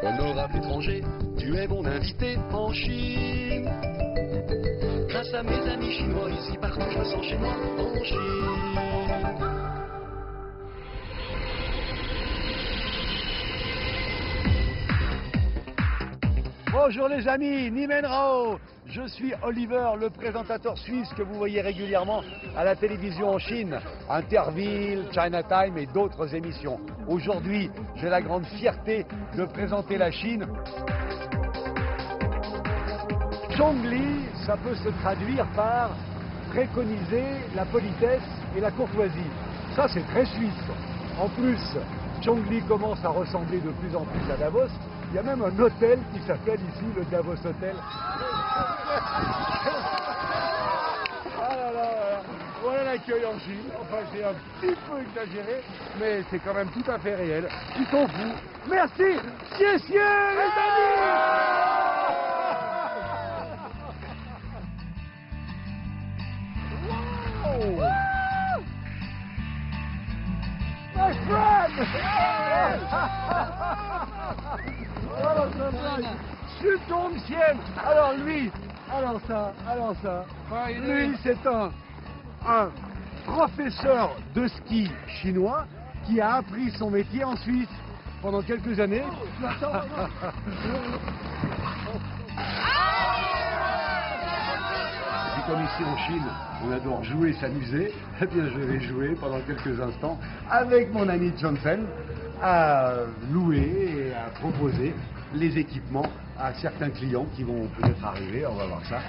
Honorable étranger, tu es mon invité en Chine. Grâce à mes amis chinois, ici partout je me sens chez moi en Chine. Bonjour les amis, Ni Men Rao. Je suis Oliver, le présentateur suisse que vous voyez régulièrement à la télévision en Chine, Interville, Chinatime et d'autres émissions. Aujourd'hui, j'ai la grande fierté de présenter la Chine. Zhongli, ça peut se traduire par préconiser la politesse et la courtoisie. Ça, c'est très suisse. En plus, Zhongli commence à ressembler de plus en plus à Davos. Il y a même un hôtel qui s'appelle ici le Davos Hotel. Ah là là, voilà l'accueil en Chine. Enfin, j'ai un petit peu exagéré, mais c'est quand même tout à fait réel. Ils sont fous. Merci, les amis. Wow. My friend. Chien. Alors lui, alors ça. Lui, c'est un professeur de ski chinois qui a appris son métier en Suisse pendant quelques années. Et comme ici en Chine, on adore jouer et s'amuser, eh bien je vais jouer pendant quelques instants avec mon ami Johnson à louer et à proposer les équipements à certains clients qui vont peut-être arriver, on va voir ça.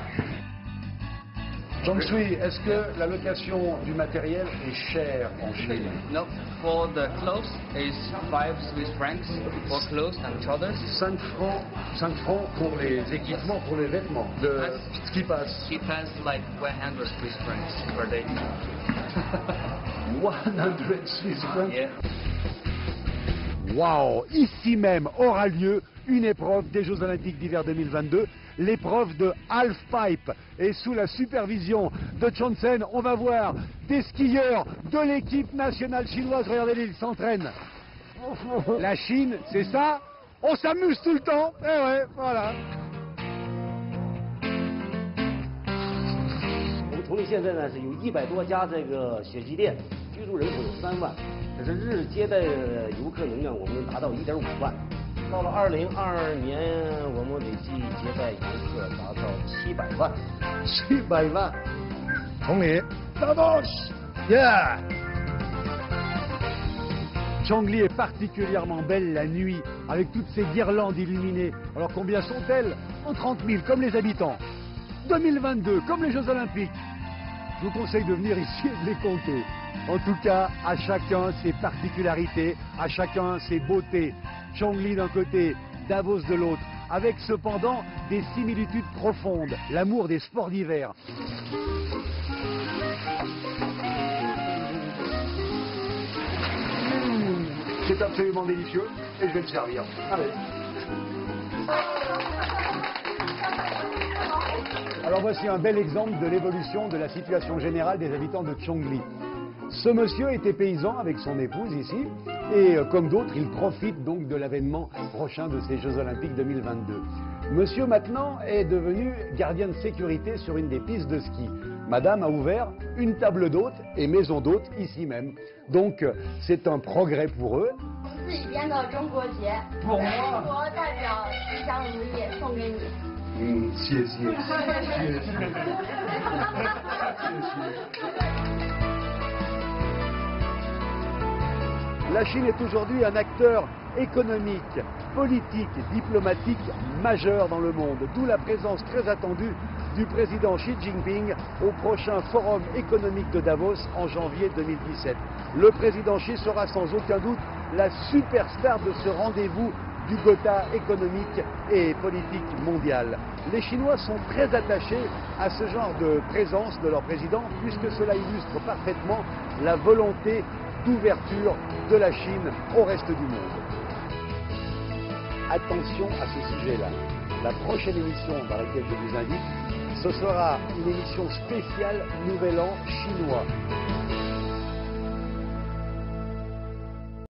Jean-Sui, est-ce que la location du matériel est chère en Chine? No, for the clothes is 5 Swiss francs for clothes and trousers. 5 francs pour les équipements, pour les vêtements de ski pass. Ski pass like 100 Swiss francs per day. 100 Swiss francs? Yeah. Waouh! Ici même aura lieu une épreuve des Jeux Olympiques d'hiver 2022, l'épreuve de halfpipe. Et sous la supervision de Johnson, on va voir des skieurs de l'équipe nationale chinoise. Regardez, ils s'entraînent. La Chine, c'est ça? On s'amuse tout le temps. Eh ouais, voilà. 我们崇礼现在呢是有100多家这个雪季店，居住人口有3万，可是日接待游客能量我们能达到1.5万。到了2022年，我们累计接待游客达到700万。700万，崇礼 Davos, yeah. Zhongli est particulièrement belle la nuit, avec toutes ces guirlandes illuminées. Alors combien sont-elles? 30 000, comme les habitants. 2022, comme les Jeux Olympiques. Je vous conseille de venir ici et de les compter. En tout cas, à chacun ses particularités, à chacun ses beautés. Zhongli d'un côté, Davos de l'autre, avec cependant des similitudes profondes, l'amour des sports d'hiver. C'est absolument délicieux et je vais le servir. Allez. Alors voici un bel exemple de l'évolution de la situation générale des habitants de Zhongli. Ce monsieur était paysan avec son épouse ici et comme d'autres, il profite donc de l'avènement prochain de ces Jeux Olympiques 2022. Monsieur maintenant est devenu gardien de sécurité sur une des pistes de ski. Madame a ouvert une table d'hôtes et maison d'hôtes ici même. Donc c'est un progrès pour eux. Pour moi. La Chine est aujourd'hui un acteur économique, politique, diplomatique majeur dans le monde, d'où la présence très attendue du président Xi Jinping au prochain forum économique de Davos en janvier 2017. Le président Xi sera sans aucun doute la superstar de ce rendez-vous du Gotha économique et politique mondial. Les Chinois sont très attachés à ce genre de présence de leur président puisque cela illustre parfaitement la volonté d'ouverture de la Chine au reste du monde. Attention à ce sujet-là. La prochaine émission dans laquelle je vous invite, ce sera une émission spéciale Nouvel An chinois.